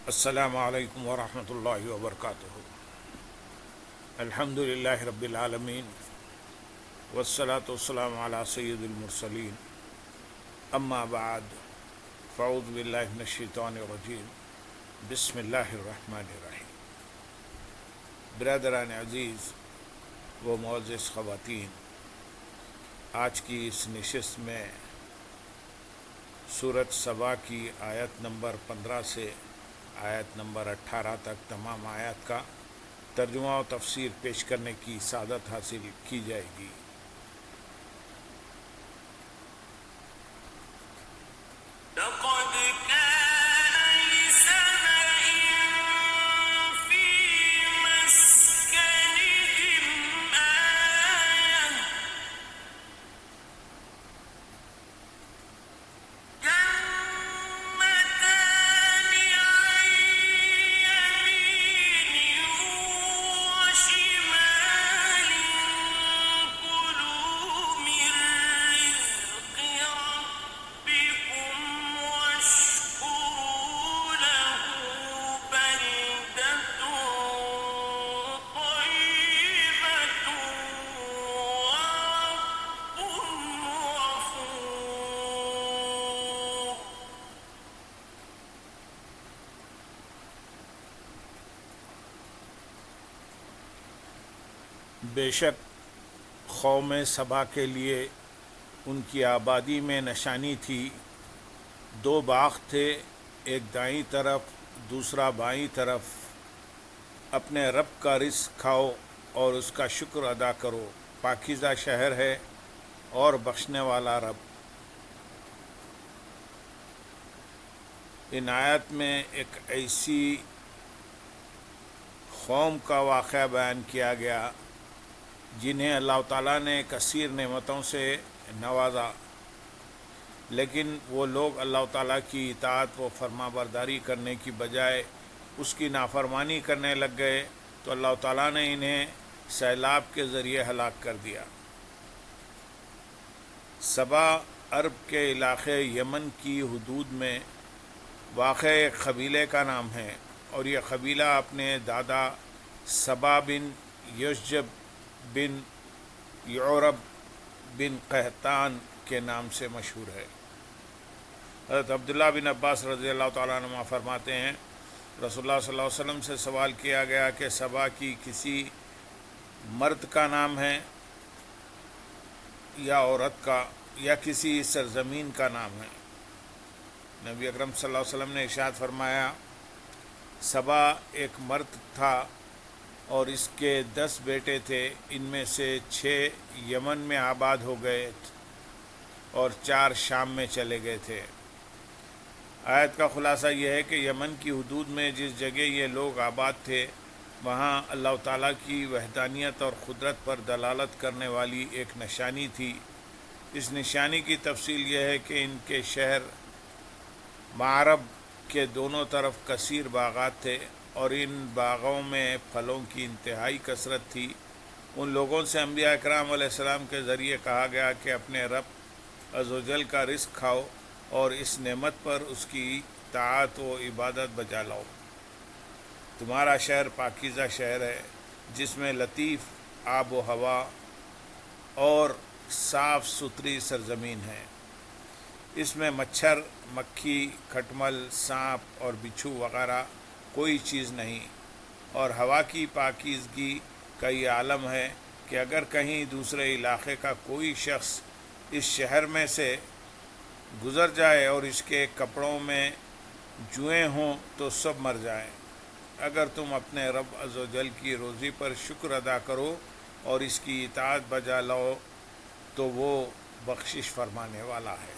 السلام علیکم ورحمۃ اللہ وبرکاتہ۔ الحمد للہ رب العالمین والصلاة والسلام علی سید المرسلین، اما بعد فاعوذ باللہ من الشیطان الرجیم، بسم اللہ الرحمن الرحیم۔ برادران عزیز و معزز خواتین، آج کی اس نشست میں سورۃ سبا کی آیت نمبر 15 سے آیت نمبر 18 تک تمام آیات کا ترجمہ و تفسیر پیش کرنے کی سعادت حاصل کی جائے گی۔ بے شک قوم سبا کے لیے ان کی آبادی میں نشانی تھی۔ دو باغ تھے، ایک دائیں طرف دوسرا بائیں طرف۔ اپنے رب کا رزق کھاؤ اور اس کا شکر ادا کرو، پاکیزہ شہر ہے اور بخشنے والا رب۔ ان آیت میں ایک ایسی قوم کا واقعہ بیان کیا گیا جنہیں اللہ تعالیٰ نے کثیر نعمتوں سے نوازا، لیکن وہ لوگ اللہ تعالیٰ کی اطاعت و فرما برداری کرنے کی بجائے اس کی نافرمانی کرنے لگ گئے تو اللہ تعالیٰ نے انہیں سیلاب کے ذریعے ہلاک کر دیا۔ سبا عرب کے علاقے یمن کی حدود میں واقع ایک قبیلے کا نام ہے، اور یہ قبیلہ اپنے دادا سبا بن یشجب بن یعرب بن قحطان کے نام سے مشہور ہے۔ حضرت عبداللہ بن عباس رضی اللہ تعالیٰ عنہ فرماتے ہیں، رسول اللہ صلی اللہ علیہ وسلم سے سوال کیا گیا کہ سبا کی کسی مرد کا نام ہے یا عورت کا یا کسی سرزمین کا نام ہے؟ نبی اکرم صلی اللہ علیہ وسلم نے ارشاد فرمایا، سبا ایک مرد تھا اور اس کے 10 بیٹے تھے، ان میں سے 6 یمن میں آباد ہو گئے اور 4 شام میں چلے گئے تھے۔ آیت کا خلاصہ یہ ہے کہ یمن کی حدود میں جس جگہ یہ لوگ آباد تھے وہاں اللہ تعالیٰ کی وحدانیت اور قدرت پر دلالت کرنے والی ایک نشانی تھی۔ اس نشانی کی تفصیل یہ ہے کہ ان کے شہر معرب کے دونوں طرف کثیر باغات تھے اور ان باغوں میں پھلوں کی انتہائی کثرت تھی۔ ان لوگوں سے انبیاء اکرام علیہ السلام کے ذریعے کہا گیا کہ اپنے رب عز و جل کا رزق کھاؤ اور اس نعمت پر اس کی اطاعت و عبادت بجا لاؤ۔ تمہارا شہر پاکیزہ شہر ہے جس میں لطیف آب و ہوا اور صاف ستھری سرزمین ہے۔ اس میں مچھر، مکھی، کھٹمل، سانپ اور بچھو وغیرہ کوئی چیز نہیں، اور ہوا کی پاکیزگی کا یہ عالم ہے کہ اگر کہیں دوسرے علاقے کا کوئی شخص اس شہر میں سے گزر جائے اور اس کے کپڑوں میں جوئیں ہوں تو سب مر جائیں۔ اگر تم اپنے رب عز و جل کی روزی پر شکر ادا کرو اور اس کی اطاعت بجا لاؤ تو وہ بخشش فرمانے والا ہے۔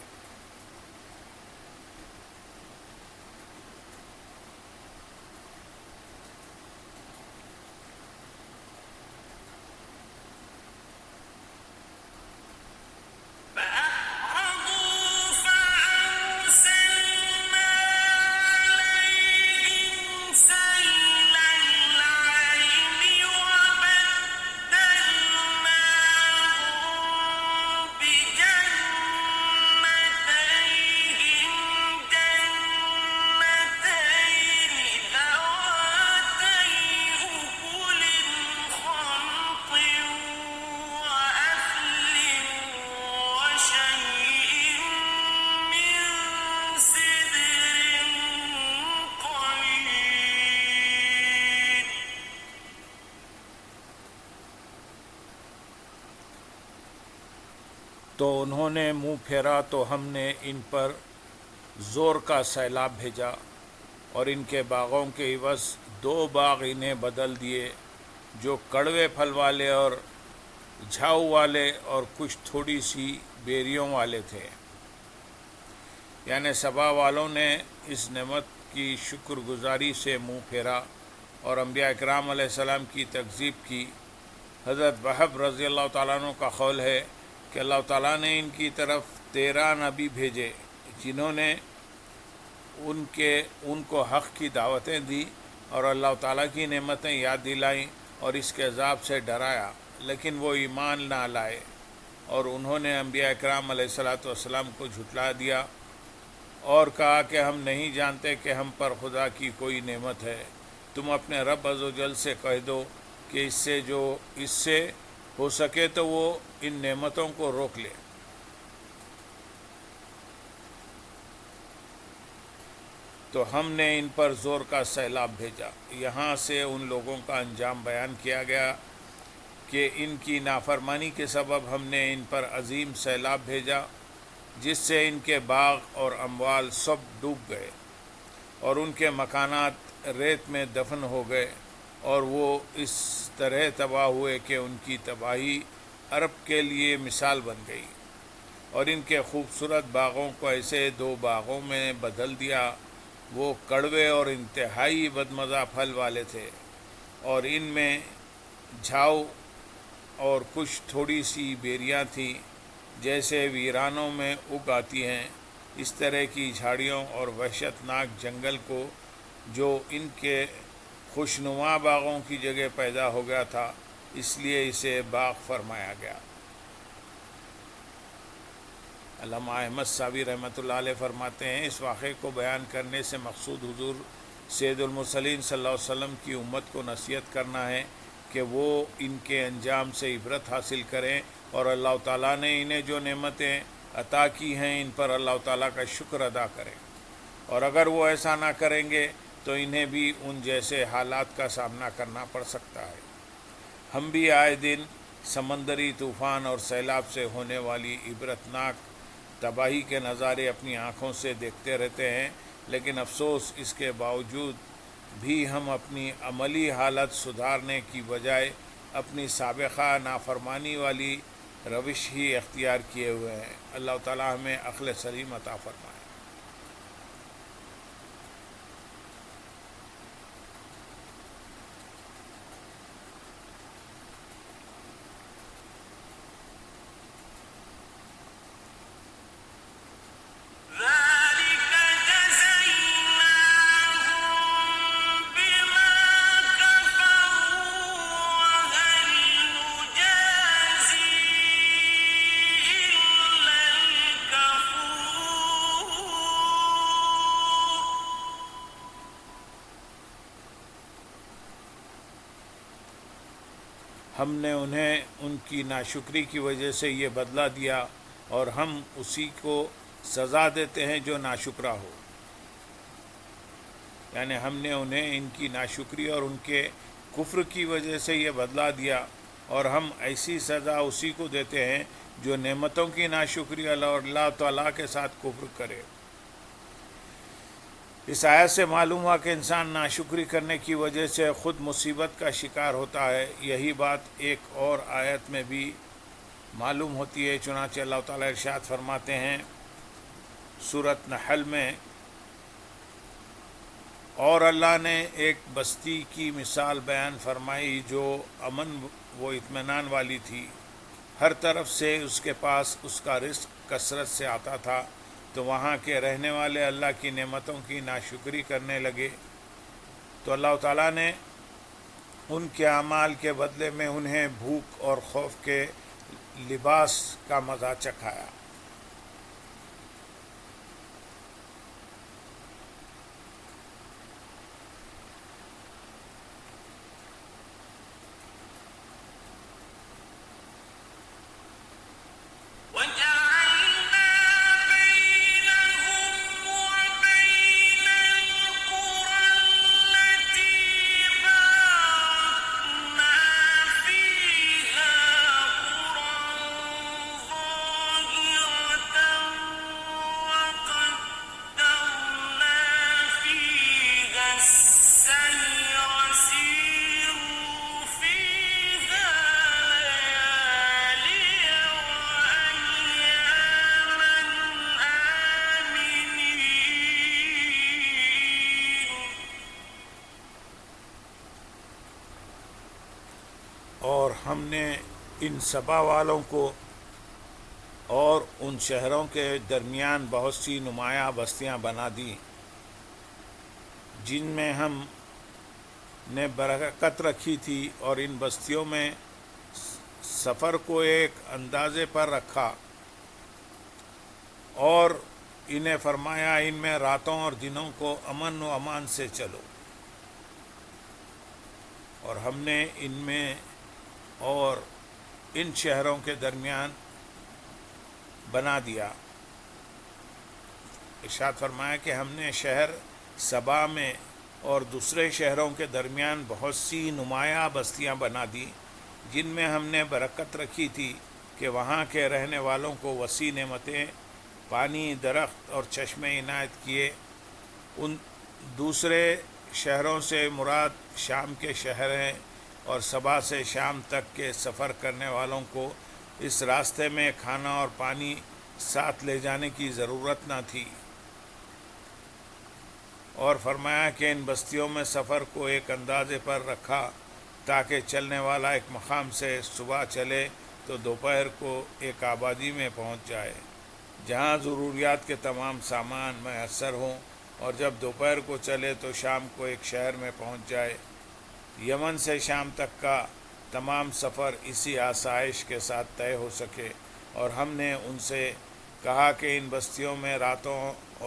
تو انہوں نے منہ پھیرا تو ہم نے ان پر زور کا سیلاب بھیجا اور ان کے باغوں کے عوض 2 باغ انہیں بدل دیے جو کڑوے پھل والے اور جھاؤ والے اور کچھ تھوڑی سی بیریوں والے تھے۔ یعنی سبا والوں نے اس نعمت کی شکر گزاری سے منہ پھیرا اور انبیاء اکرام علیہ السلام کی تکذیب کی۔ حضرت وہب رضی اللہ تعالیٰ عنہ کا قول ہے کہ اللہ تعالیٰ نے ان کی طرف 13 نبی بھیجے جنہوں نے ان کو حق کی دعوتیں دی اور اللہ تعالیٰ کی نعمتیں یاد دلائیں اور اس کے عذاب سے ڈرایا، لیکن وہ ایمان نہ لائے اور انہوں نے انبیاء اکرام علیہ الصلاۃ والسلام کو جھٹلا دیا اور کہا کہ ہم نہیں جانتے کہ ہم پر خدا کی کوئی نعمت ہے۔ تم اپنے رب عز و جل سے کہہ دو کہ اس سے ہو سکے تو وہ ان نعمتوں کو روک لے۔ تو ہم نے ان پر زور کا سیلاب بھیجا۔ یہاں سے ان لوگوں کا انجام بیان کیا گیا کہ ان کی نافرمانی کے سبب ہم نے ان پر عظیم سیلاب بھیجا جس سے ان کے باغ اور اموال سب ڈوب گئے اور ان کے مکانات ریت میں دفن ہو گئے اور وہ اس طرح تباہ ہوئے کہ ان کی تباہی عرب کے لیے مثال بن گئی، اور ان کے خوبصورت باغوں کو ایسے 2 باغوں میں بدل دیا۔ وہ کڑوے اور انتہائی بدمزہ پھل والے تھے اور ان میں جھاؤ اور کچھ تھوڑی سی بیریاں تھیں جیسے ویرانوں میں اگ آتی ہیں۔ اس طرح کی جھاڑیوں اور وحشت ناک جنگل کو جو ان کے خوشنما باغوں کی جگہ پیدا ہو گیا تھا، اس لیے اسے باغ فرمایا گیا۔ علامہ احمد صابی رحمۃ اللہ علیہ فرماتے ہیں اس واقعے کو بیان کرنے سے مقصود حضور سید المرسلین صلی اللہ علیہ وسلم کی امت کو نصیحت کرنا ہے کہ وہ ان کے انجام سے عبرت حاصل کریں اور اللہ تعالیٰ نے انہیں جو نعمتیں عطا کی ہیں ان پر اللہ تعالیٰ کا شکر ادا کریں، اور اگر وہ ایسا نہ کریں گے تو انہیں بھی ان جیسے حالات کا سامنا کرنا پڑ سکتا ہے۔ ہم بھی آئے دن سمندری طوفان اور سیلاب سے ہونے والی عبرتناک تباہی کے نظارے اپنی آنکھوں سے دیکھتے رہتے ہیں، لیکن افسوس اس کے باوجود بھی ہم اپنی عملی حالت سدھارنے کی بجائے اپنی سابقہ نافرمانی والی روش ہی اختیار کیے ہوئے ہیں۔ اللہ تعالیٰ ہمیں عقل سلیم عطا فرمائے۔ ہم نے انہیں ان کی ناشکری کی وجہ سے یہ بدلہ دیا اور ہم اسی کو سزا دیتے ہیں جو ناشکرا ہو۔ یعنی ہم نے انہیں ان کی ناشکری اور ان کے کفر کی وجہ سے یہ بدلہ دیا، اور ہم ایسی سزا اسی کو دیتے ہیں جو نعمتوں کی ناشکری اور اللہ تعالیٰ کے ساتھ کفر کرے۔ اس آیت سے معلوم ہوا کہ انسان ناشکری کرنے کی وجہ سے خود مصیبت کا شکار ہوتا ہے۔ یہی بات ایک اور آیت میں بھی معلوم ہوتی ہے، چنانچہ اللہ تعالیٰ ارشاد فرماتے ہیں سورۃ نحل میں، اور اللہ نے ایک بستی کی مثال بیان فرمائی جو امن و اطمینان والی تھی، ہر طرف سے اس کے پاس اس کا رزق کثرت سے آتا تھا، تو وہاں کے رہنے والے اللہ کی نعمتوں کی ناشکری کرنے لگے تو اللہ تعالیٰ نے ان کے اعمال کے بدلے میں انہیں بھوک اور خوف کے لباس کا مزہ چکھایا۔ سيسيروا فيها ليالي وأياما آمنين. اور ہم نے ان سبا والوں کو اور ان شہروں کے درمیان بہت سی نمایاں بستیاں بنا دی جن میں ہم نے برکت رکھی تھی، اور ان بستیوں میں سفر کو ایک اندازے پر رکھا، اور انہیں فرمایا ان میں راتوں اور دنوں کو امن و امان سے چلو، اور ہم نے ان میں اور ان شہروں کے درمیان بنا دیا۔ ارشاد فرمایا کہ ہم نے شہر سبا میں اور دوسرے شہروں کے درمیان بہت سی نمایاں بستیاں بنا دی جن میں ہم نے برکت رکھی تھی کہ وہاں کے رہنے والوں کو وسیع نعمتیں، پانی، درخت اور چشمے عنایت کیے۔ ان دوسرے شہروں سے مراد شام کے شہر ہیں، اور سبا سے شام تک کے سفر کرنے والوں کو اس راستے میں کھانا اور پانی ساتھ لے جانے کی ضرورت نہ تھی، اور فرمایا کہ ان بستیوں میں سفر کو ایک اندازے پر رکھا تاکہ چلنے والا ایک مقام سے صبح چلے تو دوپہر کو ایک آبادی میں پہنچ جائے جہاں ضروریات کے تمام سامان میسر ہوں، اور جب دوپہر کو چلے تو شام کو ایک شہر میں پہنچ جائے۔ یمن سے شام تک کا تمام سفر اسی آسائش کے ساتھ طے ہو سکے، اور ہم نے ان سے کہا کہ ان بستیوں میں راتوں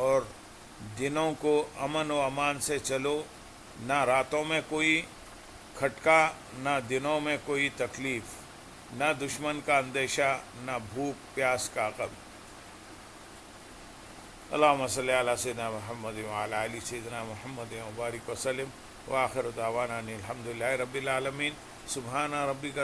اور دنوں کو امن و امان سے چلو، نہ راتوں میں کوئی کھٹکا، نہ دنوں میں کوئی تکلیف، نہ دشمن کا اندیشہ، نہ بھوک پیاس کا غم۔ اللہم صلی علی سیدنا محمد وعلی آل سیدنا محمد وبارک وسلم، وآخر دعوانا ان الحمد للہ رب العالمین۔ سبحان ربک